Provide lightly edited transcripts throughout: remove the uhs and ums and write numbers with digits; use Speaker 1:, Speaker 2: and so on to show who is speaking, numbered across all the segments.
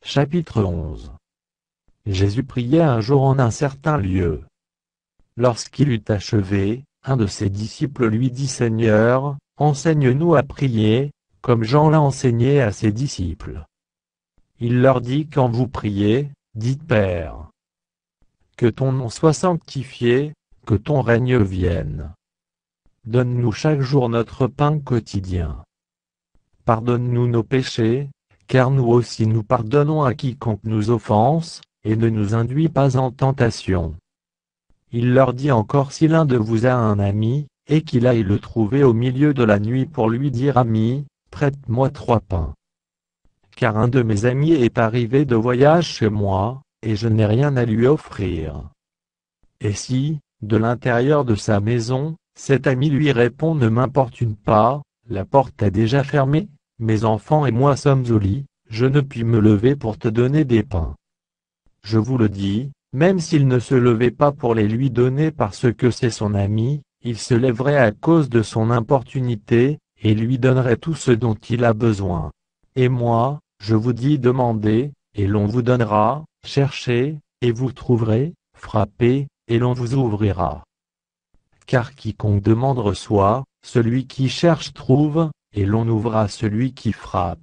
Speaker 1: Chapitre 11. Jésus priait un jour en un certain lieu. Lorsqu'il eut achevé, un de ses disciples lui dit: Seigneur, enseigne-nous à prier, comme Jean l'a enseigné à ses disciples. Il leur dit: Quand vous priez, dites: Père, que ton nom soit sanctifié, que ton règne vienne. Donne-nous chaque jour notre pain quotidien. Pardonne-nous nos péchés, car nous aussi nous pardonnons à quiconque nous offense, et ne nous induis pas en tentation. Il leur dit encore: Si l'un de vous a un ami, et qu'il aille le trouver au milieu de la nuit pour lui dire: Ami, prête-moi 3 pains. Car un de mes amis est arrivé de voyage chez moi, et je n'ai rien à lui offrir. Et si, de l'intérieur de sa maison, cet ami lui répond: Ne m'importune pas, la porte est déjà fermée, mes enfants et moi sommes au lit, je ne puis me lever pour te donner des pains. Je vous le dis, même s'il ne se levait pas pour les lui donner parce que c'est son ami, il se lèverait à cause de son importunité, et lui donnerait tout ce dont il a besoin. Et moi, je vous dis: demandez, et l'on vous donnera, cherchez, et vous trouverez, frappez, et l'on vous ouvrira. Car quiconque demande reçoit, celui qui cherche trouve, et l'on ouvre à celui qui frappe.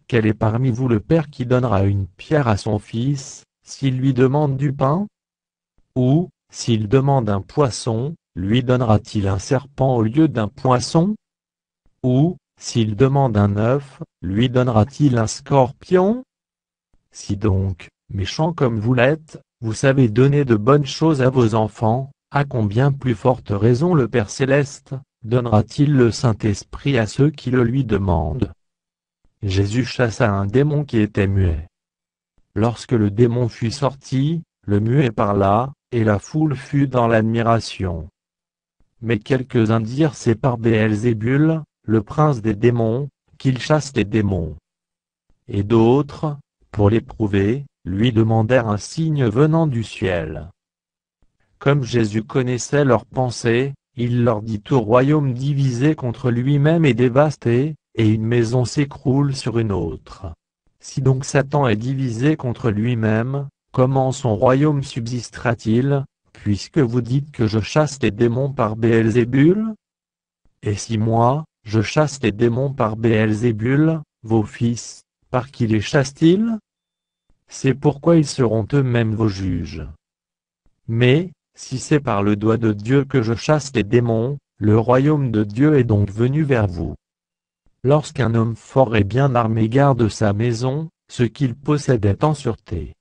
Speaker 1: Quel est parmi vous le père qui donnera une pierre à son fils, s'il lui demande du pain? Ou, s'il demande un poisson, lui donnera-t-il un serpent au lieu d'un poisson? Ou, s'il demande un œuf, lui donnera-t-il un scorpion? Si donc, méchants comme vous l'êtes, vous savez donner de bonnes choses à vos enfants, à combien plus forte raison le Père Céleste donnera-t-il le Saint-Esprit à ceux qui le lui demandent? Jésus chassa un démon qui était muet. Lorsque le démon fut sorti, le muet parla, et la foule fut dans l'admiration. Mais quelques-uns dirent: C'est par Béelzébul, le prince des démons, qu'il chasse les démons. Et d'autres, pour l'éprouver, lui demandèrent un signe venant du ciel. Comme Jésus connaissait leurs pensées, il leur dit: Tout royaume divisé contre lui-même est dévasté, et une maison s'écroule sur une autre. Si donc Satan est divisé contre lui-même, comment son royaume subsistera-t-il, puisque vous dites que je chasse les démons par Béelzébul? Et si moi, je chasse les démons par Béelzébul, vos fils, par qui les chassent-ils? C'est pourquoi ils seront eux-mêmes vos juges. Mais, si c'est par le doigt de Dieu que je chasse les démons, le royaume de Dieu est donc venu vers vous. Lorsqu'un homme fort et bien armé garde sa maison, ce qu'il possède est en sûreté.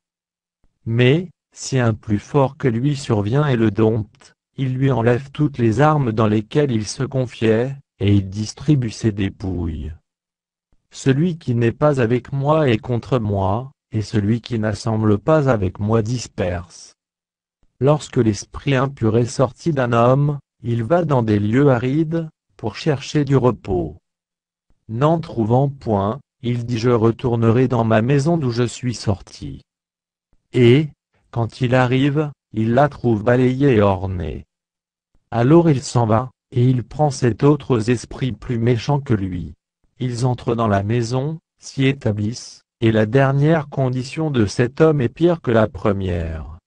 Speaker 1: Mais, si un plus fort que lui survient et le dompte, il lui enlève toutes les armes dans lesquelles il se confiait, et il distribue ses dépouilles. Celui qui n'est pas avec moi est contre moi, et celui qui n'assemble pas avec moi disperse. Lorsque l'esprit impur est sorti d'un homme, il va dans des lieux arides, pour chercher du repos. N'en trouvant point, il dit: Je retournerai dans ma maison d'où je suis sorti. Et, quand il arrive, il la trouve balayée et ornée. Alors il s'en va, et il prend 7 autres esprits plus méchants que lui. Ils entrent dans la maison, s'y établissent, et la dernière condition de cet homme est pire que la première.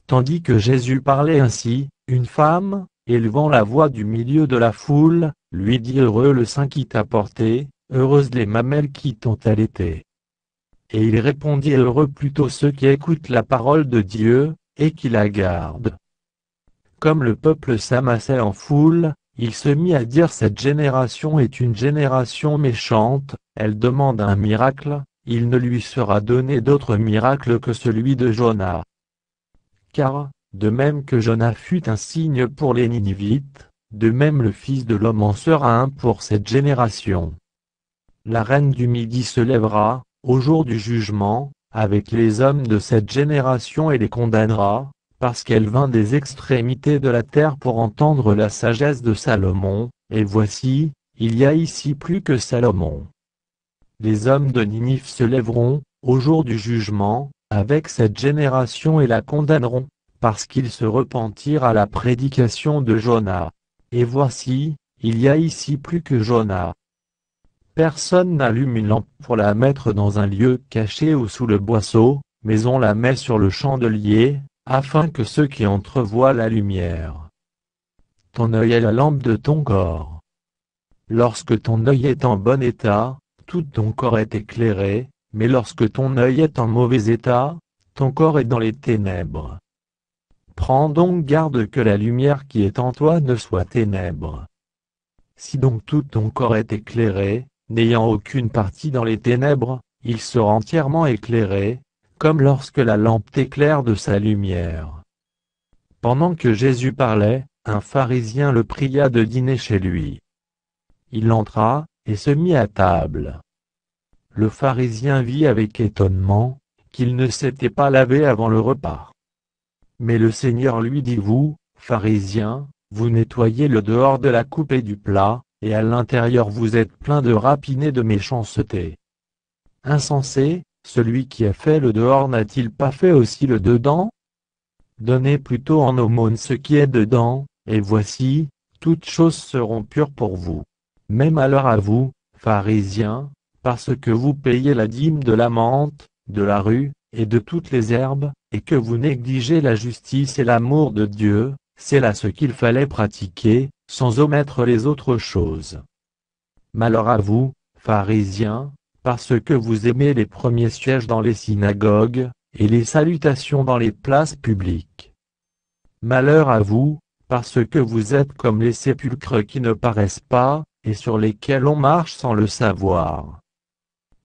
Speaker 1: Tandis que Jésus parlait ainsi, une femme, élevant la voix du milieu de la foule, lui dit: Heureux le sein qui t'a porté, heureuses les mamelles qui t'ont allaité. Et il répondit: Heureux plutôt ceux qui écoutent la parole de Dieu, et qui la gardent. Comme le peuple s'amassait en foule, il se mit à dire: Cette génération est une génération méchante, elle demande un miracle, il ne lui sera donné d'autre miracle que celui de Jonas. Car, de même que Jonas fut un signe pour les Ninivites, de même le Fils de l'homme en sera un pour cette génération. La reine du Midi se lèvera, au jour du jugement, avec les hommes de cette génération et les condamnera, parce qu'elle vint des extrémités de la terre pour entendre la sagesse de Salomon, et voici, il y a ici plus que Salomon. Les hommes de Ninive se lèveront, au jour du jugement, avec cette génération et la condamneront, parce qu'ils se repentirent à la prédication de Jonas. Et voici, il y a ici plus que Jonas. Personne n'allume une lampe pour la mettre dans un lieu caché ou sous le boisseau, mais on la met sur le chandelier, afin que ceux qui entrent voient la lumière. Ton œil est la lampe de ton corps. Lorsque ton œil est en bon état, tout ton corps est éclairé, mais lorsque ton œil est en mauvais état, ton corps est dans les ténèbres. Prends donc garde que la lumière qui est en toi ne soit ténèbres. Si donc tout ton corps est éclairé, n'ayant aucune partie dans les ténèbres, il sera entièrement éclairé, comme lorsque la lampe t'éclaire de sa lumière. Pendant que Jésus parlait, un pharisien le pria de dîner chez lui. Il entra, et se mit à table. Le pharisien vit avec étonnement, qu'il ne s'était pas lavé avant le repas. Mais le Seigneur lui dit: Vous, pharisiens, vous nettoyez le dehors de la coupe et du plat, et à l'intérieur vous êtes plein de rapine et de méchanceté. Insensé, celui qui a fait le dehors n'a-t-il pas fait aussi le dedans? Donnez plutôt en aumône ce qui est dedans, et voici, toutes choses seront pures pour vous. Mais malheur à vous, pharisiens, parce que vous payez la dîme de la menthe, de la rue, et de toutes les herbes, et que vous négligez la justice et l'amour de Dieu, c'est là ce qu'il fallait pratiquer, sans omettre les autres choses. Malheur à vous, pharisiens, parce que vous aimez les premiers sièges dans les synagogues, et les salutations dans les places publiques. Malheur à vous, parce que vous êtes comme les sépulcres qui ne paraissent pas, et sur lesquels on marche sans le savoir.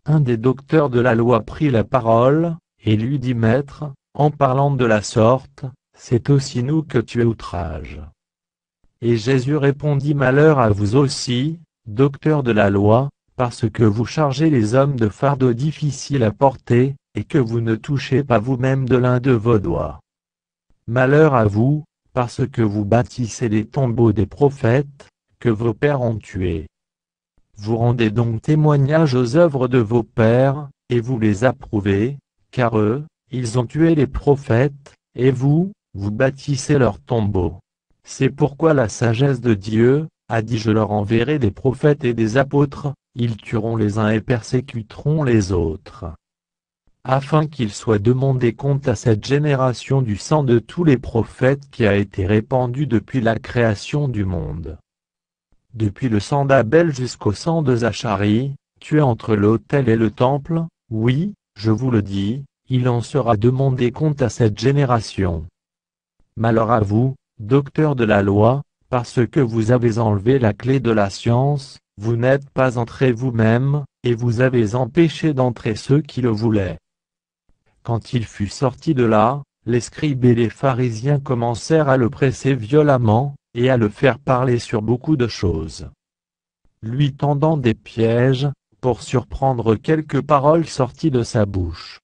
Speaker 1: Un des docteurs de la loi prit la parole, et lui dit: Maître, en parlant de la sorte, c'est aussi nous que tu outrages. Et Jésus répondit: Malheur à vous aussi, docteurs de la loi, parce que vous chargez les hommes de fardeaux difficiles à porter, et que vous ne touchez pas vous-même de l'un de vos doigts. Malheur à vous, parce que vous bâtissez les tombeaux des prophètes, que vos pères ont tués. Vous rendez donc témoignage aux œuvres de vos pères, et vous les approuvez, car eux, ils ont tué les prophètes, et vous, vous bâtissez leurs tombeaux. C'est pourquoi la sagesse de Dieu a dit: Je leur enverrai des prophètes et des apôtres, ils tueront les uns et persécuteront les autres. Afin qu'il soit demandé compte à cette génération du sang de tous les prophètes qui a été répandu depuis la création du monde. Depuis le sang d'Abel jusqu'au sang de Zacharie, tué entre l'autel et le temple, oui, je vous le dis, il en sera demandé compte à cette génération. Malheur à vous, docteurs de la loi, parce que vous avez enlevé la clé de la science, vous n'êtes pas entrés vous-même, et vous avez empêché d'entrer ceux qui le voulaient. Quand il fut sorti de là, les scribes et les pharisiens commencèrent à le presser violemment, et à le faire parler sur beaucoup de choses, lui tendant des pièges, pour surprendre quelques paroles sorties de sa bouche.